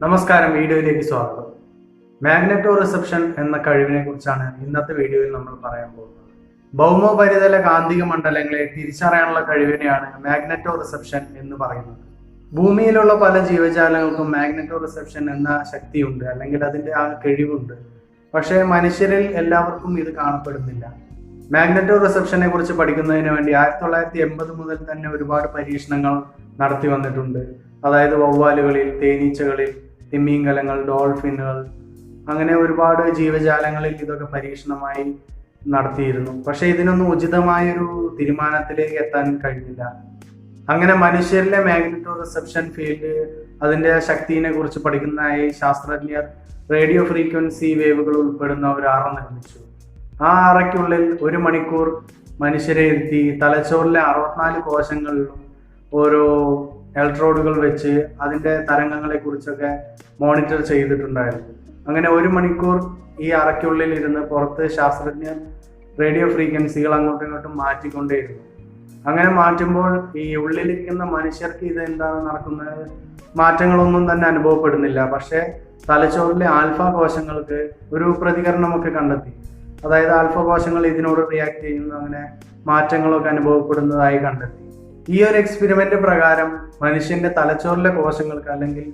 നമസ്കാരം, വീഡിയോയിലേക്ക് സ്വാഗതം. മാഗ്നെറ്റോ റിസപ്ഷൻ എന്ന കഴിവിനെ കുറിച്ചാണ് ഇന്നത്തെ വീഡിയോയിൽ നമ്മൾ പറയാൻ പോകുന്നത്. ഭൗമോപരിതല കാന്തിക മണ്ഡലങ്ങളെ തിരിച്ചറിയാനുള്ള കഴിവിനെയാണ് മാഗ്നെറ്റോ റിസപ്ഷൻ എന്ന് പറയുന്നത്. ഭൂമിയിലുള്ള പല ജീവജാലങ്ങൾക്കും മാഗ്നെറ്റോ റിസപ്ഷൻ എന്ന ശക്തിയുണ്ട്, അല്ലെങ്കിൽ അതിന്റെ ആ കഴിവുണ്ട്. പക്ഷേ മനുഷ്യരിൽ എല്ലാവർക്കും ഇത് കാണപ്പെടുന്നില്ല. മാഗ്നെറ്റോ റിസപ്ഷനെ കുറിച്ച് പഠിക്കുന്നതിന് വേണ്ടി 1980 മുതൽ തന്നെ ഒരുപാട് പരീക്ഷണങ്ങൾ നടത്തി വന്നിട്ടുണ്ട്. അതായത് വവ്വാലുകളിൽ, തേനീച്ചകളിൽ, തിമിംഗലങ്ങൾ, ഡോൾഫിനുകൾ, അങ്ങനെ ഒരുപാട് ജീവജാലങ്ങളിൽ ഇതൊക്കെ പരീക്ഷണമായി നടത്തിയിരുന്നു. പക്ഷെ ഇതിനൊന്നും ഉചിതമായൊരു തീരുമാനത്തിലേക്ക് എത്താൻ കഴിഞ്ഞില്ല. അങ്ങനെ മനുഷ്യരിലെ മാഗ്നെറ്റോ റിസപ്ഷൻ ഫീൽഡ്, അതിന്റെ ശക്തിയെ കുറിച്ച് പഠിക്കുന്നതായി ശാസ്ത്രജ്ഞർ റേഡിയോ ഫ്രീക്വൻസി വേവുകൾ ഉൾപ്പെടുന്ന ഒരു അറ നിർമ്മിച്ചു. ആ അറയ്ക്കുള്ളിൽ 1 മണിക്കൂർ മനുഷ്യരെ ഇരുത്തി തലച്ചോറിലെ 64 കോശങ്ങളിലും ഓരോ ഇലക്ട്രോഡുകൾ വെച്ച് അതിന്റെ തരംഗങ്ങളെ കുറിച്ചൊക്കെ മോണിറ്റർ ചെയ്തിട്ടുണ്ടായിരുന്നു. അങ്ങനെ 1 മണിക്കൂർ ഈ അറയ്ക്കുള്ളിൽ ഇരുന്ന് പുറത്ത് ശാസ്ത്രജ്ഞർ റേഡിയോ ഫ്രീക്വൻസികൾ അങ്ങോട്ടും ഇങ്ങോട്ടും മാറ്റിക്കൊണ്ടേയിരുന്നു. അങ്ങനെ മാറ്റുമ്പോൾ ഈ ഉള്ളിലിരിക്കുന്ന മനുഷ്യർക്ക് ഇത് എന്താണ് നടക്കുന്നത്, മാറ്റങ്ങളൊന്നും തന്നെ അനുഭവപ്പെടുന്നില്ല. പക്ഷേ തലച്ചോറിലെ ആൽഫ കോശങ്ങൾക്ക് ഒരു പ്രതികരണമൊക്കെ കണ്ടെത്തി. അതായത് ആൽഫ കോശങ്ങൾ ഇതിനോട് റിയാക്ട് ചെയ്യുന്നു, അങ്ങനെ മാറ്റങ്ങളൊക്കെ അനുഭവപ്പെടുന്നതായി കണ്ടെത്തി. ഈ ഒരു എക്സ്പെരിമെന്റ് പ്രകാരം മനുഷ്യന്റെ തലച്ചോറിലെ കോശങ്ങൾക്ക്, അല്ലെങ്കിൽ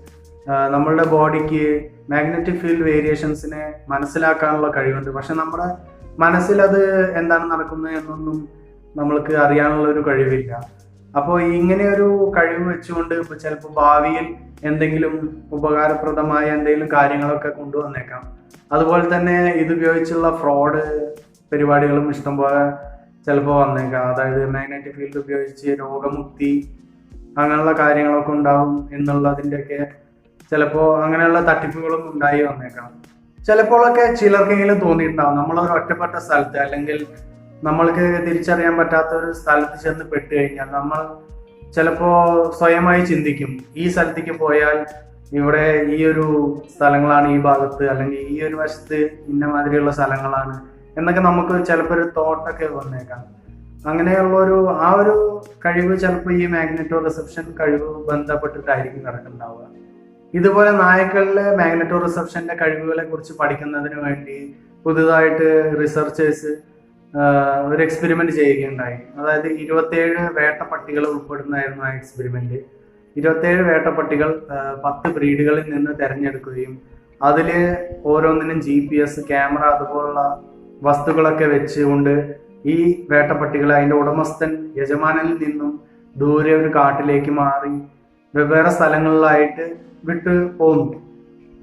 നമ്മളുടെ ബോഡിക്ക് മാഗ്നറ്റിക് ഫീൽഡ് വേരിയേഷൻസിനെ മനസ്സിലാക്കാനുള്ള കഴിവുണ്ട്. പക്ഷെ നമ്മുടെ മനസ്സിൽ അത് എന്താണ് നടക്കുന്നത് എന്നൊന്നും നമ്മൾക്ക് അറിയാനുള്ള ഒരു കഴിവില്ല. അപ്പോൾ ഇങ്ങനെ ഒരു കഴിവ് വെച്ചുകൊണ്ട് ചിലപ്പോൾ ഭാവിയിൽ എന്തെങ്കിലും ഉപകാരപ്രദമായ എന്തെങ്കിലും കാര്യങ്ങളൊക്കെ കൊണ്ടുവന്നേക്കാം. അതുപോലെ തന്നെ ഇത് ഉപയോഗിച്ചുള്ള ഫ്രോഡ് പരിപാടികളും ഇഷ്ടംപോലെ ചിലപ്പോൾ വന്നേക്കാം. അതായത് മാഗ്നറ്റിക് ഫീൽഡ് ഉപയോഗിച്ച് രോഗമുക്തി അങ്ങനെയുള്ള കാര്യങ്ങളൊക്കെ ഉണ്ടാവും എന്നുള്ളതിൻ്റെയൊക്കെ ചിലപ്പോൾ അങ്ങനെയുള്ള തട്ടിപ്പുകളും ഉണ്ടായി വന്നേക്കാം. ചിലപ്പോഴൊക്കെ ചിലർക്കെങ്കിലും തോന്നിയിട്ടുണ്ടാവും, നമ്മളൊരു ഒറ്റപ്പെട്ട സ്ഥലത്ത്, അല്ലെങ്കിൽ നമ്മൾക്ക് തിരിച്ചറിയാൻ പറ്റാത്ത ഒരു സ്ഥലത്ത് ചെന്ന് പെട്ട് കഴിഞ്ഞാൽ നമ്മൾ ചിലപ്പോൾ സ്വയമായി ചിന്തിക്കും, ഈ സ്ഥലത്തേക്ക് പോയാൽ ഇവിടെ ഈ ഒരു സ്ഥലങ്ങളാണ് ഈ ഭാഗത്ത്, അല്ലെങ്കിൽ ഈ ഒരു വശത്ത് ഇന്ന മാതിരിയുള്ള സ്ഥലങ്ങളാണ് എന്നൊക്കെ നമുക്ക് ചിലപ്പോൾ ഒരു തോട്ടൊക്കെ വന്നേക്കാം. അങ്ങനെയുള്ള ആ ഒരു കഴിവ് ചിലപ്പോൾ ഈ മാഗ്നെറ്റോ റിസപ്ഷൻ കഴിവ് ബന്ധപ്പെട്ടിട്ടായിരിക്കും കിടക്കുന്നുണ്ടാവുക. ഇതുപോലെ നായ്ക്കളിലെ മാഗ്നെറ്റോ റിസപ്ഷന്റെ കഴിവുകളെ കുറിച്ച് പഠിക്കുന്നതിന് വേണ്ടി പുതുതായിട്ട് റിസർച്ചേഴ്സ് ഒരു എക്സ്പെരിമെന്റ് ചെയ്യുകയുണ്ടായി. അതായത് 27 വേട്ടപ്പട്ടികൾ ഉൾപ്പെടുന്നതായിരുന്നു ആ എക്സ്പെരിമെന്റ്. 27 വേട്ടപ്പട്ടികൾ 10 ബ്രീഡുകളിൽ നിന്ന് തിരഞ്ഞെടുക്കുകയും അതിൽ ഓരോന്നിനും GPS, ക്യാമറ അതുപോലുള്ള വസ്തുക്കളൊക്കെ വെച്ചുകൊണ്ട് ഈ വേട്ടപ്പട്ടികളെ അതിന്റെ ഉടമസ്ഥൻ യജമാനിൽ നിന്നും ദൂരെ ഒരു കാട്ടിലേക്ക് മാറി വെവ്വേറെ സ്ഥലങ്ങളിലായിട്ട് വിട്ട് പോകുന്നു.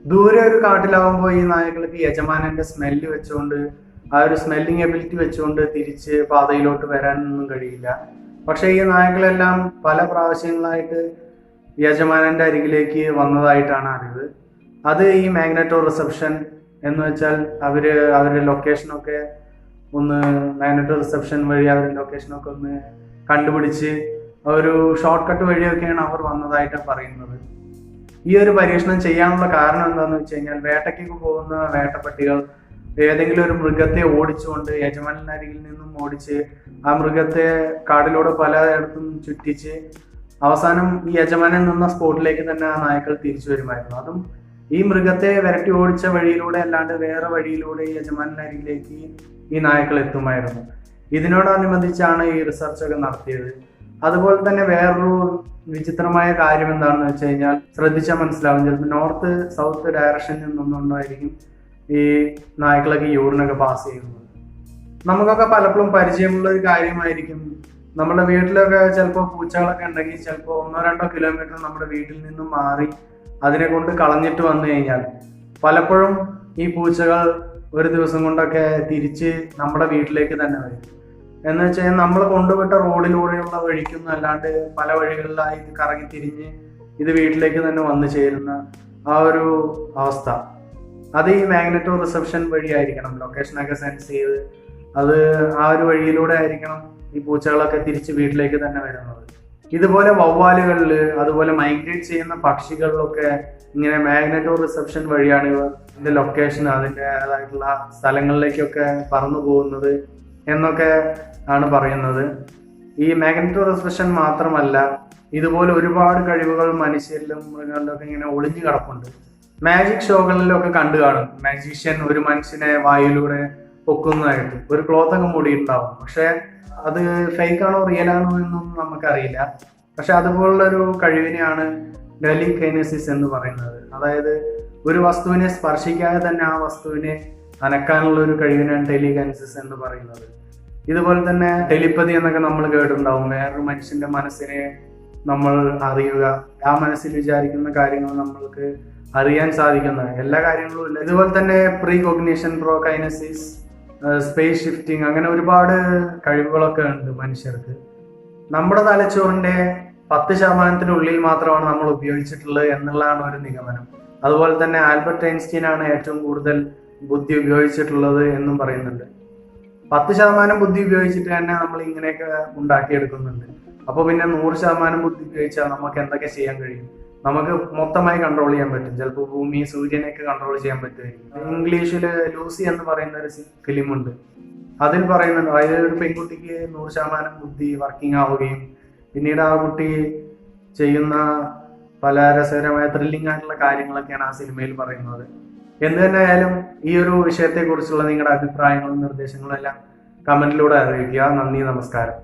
ദൂരെ ഒരു കാട്ടിലാവുമ്പോൾ ഈ നായകൾക്ക് യജമാനന്റെ സ്മെല്ല് വെച്ചുകൊണ്ട്, ആ ഒരു സ്മെല്ലിംഗ് എബിലിറ്റി വെച്ചുകൊണ്ട് തിരിച്ച് പാതയിലോട്ട് വരാനൊന്നും കഴിയില്ല. പക്ഷെ ഈ നായകളെല്ലാം പല പ്രാവശ്യങ്ങളായിട്ട് യജമാനന്റെ അരികിലേക്ക് വന്നതായിട്ടാണ് അറിവ്. അത് ഈ മാഗ്നെറ്റോ റിസപ്ഷൻ എന്ന് വെച്ചാൽ അവരുടെ ലൊക്കേഷനൊക്കെ ഒന്ന് മാഗ്നെറ്റോ റിസപ്ഷൻ വഴി അവരുടെ ലൊക്കേഷനൊക്കെ ഒന്ന് കണ്ടുപിടിച്ച് ഒരു ഷോർട്ട് കട്ട് വഴിയൊക്കെയാണ് അവർ വന്നതായിട്ട് പറയുന്നത്. ഈ ഒരു പരീക്ഷണം ചെയ്യാനുള്ള കാരണം എന്താണെന്ന് വെച്ച് കഴിഞ്ഞാൽ, വേട്ടയ്ക്ക് പോകുന്ന വേട്ടപ്പട്ടികൾ ഏതെങ്കിലും ഒരു മൃഗത്തെ ഓടിച്ചുകൊണ്ട് യജമാനരികിൽ നിന്നും ഓടിച്ച് ആ മൃഗത്തെ കാടിലൂടെ പലയിടത്തും ചുറ്റിച്ച് അവസാനം ഈ യജമാനൻ നിന്ന സ്പോട്ടിലേക്ക് തന്നെ ആ നായ്ക്കൾ തിരിച്ചു വരുമായിരുന്നു. അതും ഈ മൃഗത്തെ വിരട്ടി ഓടിച്ച വഴിയിലൂടെ അല്ലാണ്ട് വേറെ വഴിയിലൂടെ ഈ യജമാനരികിലേക്ക് ഈ നായ്ക്കൾ എത്തുമായിരുന്നു. ഇതിനോടനുബന്ധിച്ചാണ് ഈ റിസർച്ചൊക്കെ നടത്തിയത്. അതുപോലെ തന്നെ വേറൊരു വിചിത്രമായ കാര്യം എന്താണെന്ന് വെച്ച് കഴിഞ്ഞാൽ, ശ്രദ്ധിച്ചാൽ മനസ്സിലാവും, ചിലപ്പോൾ നോർത്ത് സൗത്ത് ഡയറക്ഷനിൽ നിന്നുകൊണ്ടായിരിക്കും ഈ നായ്ക്കളൊക്കെ യൂറിനൊക്കെ പാസ് ചെയ്യുന്നത്. നമുക്കൊക്കെ പലപ്പോഴും പരിചയമുള്ള ഒരു കാര്യമായിരിക്കും. നമ്മുടെ വീട്ടിലൊക്കെ ചിലപ്പോൾ പൂച്ചകളൊക്കെ ഉണ്ടെങ്കിൽ ചിലപ്പോൾ 1-2 കിലോമീറ്റർ നമ്മുടെ വീട്ടിൽ നിന്നും മാറി അതിനെ കൊണ്ട് കളഞ്ഞിട്ട് വന്നു കഴിഞ്ഞാൽ പലപ്പോഴും ഈ പൂച്ചകൾ ഒരു ദിവസം കൊണ്ടൊക്കെ തിരിച്ച് നമ്മുടെ വീട്ടിലേക്ക് തന്നെ വരും. എന്ന് വെച്ച് കഴിഞ്ഞാൽ നമ്മൾ കൊണ്ടുവിട്ട റോഡിലൂടെയുള്ള വഴിക്കൊന്നും അല്ലാണ്ട് പല വഴികളിലായി ഇത് കറങ്ങി തിരിഞ്ഞ് ഇത് വീട്ടിലേക്ക് തന്നെ വന്നു ചേരുന്ന ആ ഒരു അവസ്ഥ, അത് ഈ മാഗ്നെറ്റോ റിസപ്ഷൻ വഴിയായിരിക്കണം. ലൊക്കേഷനൊക്കെ സെൻസ് ചെയ്ത് അത് ആ ഒരു വഴിയിലൂടെ ആയിരിക്കണം ഈ പൂച്ചകളൊക്കെ തിരിച്ച് വീട്ടിലേക്ക് തന്നെ വരുന്നത്. ഇതുപോലെ വവ്വാലുകളിൽ, അതുപോലെ മൈഗ്രേറ്റ് ചെയ്യുന്ന പക്ഷികളിലൊക്കെ ഇങ്ങനെ മാഗ്നെറ്റോ റിസപ്ഷൻ വഴിയാണ് ഇതിന്റെ ലൊക്കേഷൻ അതിൻ്റെതായിട്ടുള്ള സ്ഥലങ്ങളിലേക്കൊക്കെ പറന്നു പോകുന്നത് എന്നൊക്കെ ആണ് പറയുന്നത്. ഈ മാഗ്നെറ്റോ റിസപ്ഷൻ മാത്രമല്ല, ഇതുപോലെ ഒരുപാട് കഴിവുകൾ മനുഷ്യരിലും മൃഗങ്ങളിലൊക്കെ ഇങ്ങനെ ഒളിഞ്ഞു കിടപ്പുണ്ട്. മാജിക് ഷോകളിലൊക്കെ കണ്ടു കാണും, മാജീഷ്യൻ ഒരു മനുഷ്യനെ വായുവിലൂടെ പൊക്കുന്നതായിട്ട് ഒരു ക്ലോത്ത് ഒക്കെ മൂടിയിട്ടുണ്ടാവും. പക്ഷെ അത് ഫേക്ക് ആണോ റിയൽ ആണോ എന്നും നമുക്കറിയില്ല. പക്ഷെ അതുപോലുള്ള ഒരു കഴിവിനെയാണ് ടെലികൈനസിസ് എന്ന് പറയുന്നത്. അതായത് ഒരു വസ്തുവിനെ സ്പർശിക്കാതെ തന്നെ ആ വസ്തുവിനെ അനക്കാനുള്ള ഒരു കഴിവിനാണ് ടെലികൈനസിസ് എന്ന് പറയുന്നത്. ഇതുപോലെ തന്നെ ടെലിപ്പതി എന്നൊക്കെ നമ്മൾ കേട്ടിട്ടുണ്ടാവും. വേറൊരു മനുഷ്യന്റെ മനസ്സിനെ നമ്മൾ അറിയുക, ആ മനസ്സിൽ വിചാരിക്കുന്ന കാര്യങ്ങൾ നമ്മൾക്ക് അറിയാൻ സാധിക്കുന്ന എല്ലാ കാര്യങ്ങളും ഇല്ല. ഇതുപോലെ തന്നെ പ്രീ കോഗ്നിഷൻ, പ്രോകൈനസിസ്, സ്പേസ് ഷിഫ്റ്റിംഗ്, അങ്ങനെ ഒരുപാട് കഴിവുകളൊക്കെ ഉണ്ട് മനുഷ്യർക്ക്. നമ്മുടെ തലച്ചോറിന്റെ 10% മാത്രമാണ് നമ്മൾ ഉപയോഗിച്ചിട്ടുള്ളത് എന്നുള്ളതാണ് ഒരു നിഗമനം. അതുപോലെ തന്നെ ആൽബർട്ട് ഐൻസ്റ്റീൻ ആണ് ഏറ്റവും കൂടുതൽ ബുദ്ധി ഉപയോഗിച്ചിട്ടുള്ളത് എന്നും പറയുന്നുണ്ട്. 10% ബുദ്ധി ഉപയോഗിച്ചിട്ട് തന്നെ നമ്മൾ ഇങ്ങനെയൊക്കെ ഉണ്ടാക്കിയെടുക്കുന്നുണ്ട്. അപ്പോൾ പിന്നെ 100% ബുദ്ധി ഉപയോഗിച്ചാൽ നമുക്ക് എന്തൊക്കെ ചെയ്യാൻ കഴിയും? നമുക്ക് മൊത്തമായി കൺട്രോൾ ചെയ്യാൻ പറ്റും. ചിലപ്പോൾ ഭൂമി, സൂര്യനെയൊക്കെ കൺട്രോൾ ചെയ്യാൻ പറ്റുമായിരിക്കും. ഇംഗ്ലീഷിൽ ലൂസി എന്ന് പറയുന്ന ഒരു ഫിലിമുണ്ട്. അതിൽ പറയുന്നുണ്ട്, അതായത് ഒരു പെൺകുട്ടിക്ക് 100% ബുദ്ധി വർക്കിംഗ് ആവുകയും പിന്നീട് ആ കുട്ടി ചെയ്യുന്ന പല രസകരമായ ത്രില്ലിംഗ് ആയിട്ടുള്ള കാര്യങ്ങളൊക്കെയാണ് ആ സിനിമയിൽ പറയുന്നത്. എന്ത് തന്നെ ആയാലും ഈ ഒരു വിഷയത്തെക്കുറിച്ചുള്ള നിങ്ങളുടെ അഭിപ്രായങ്ങളും നിർദ്ദേശങ്ങളും എല്ലാം കമന്റിലൂടെ അറിയിക്കുക. നന്ദി, നമസ്കാരം.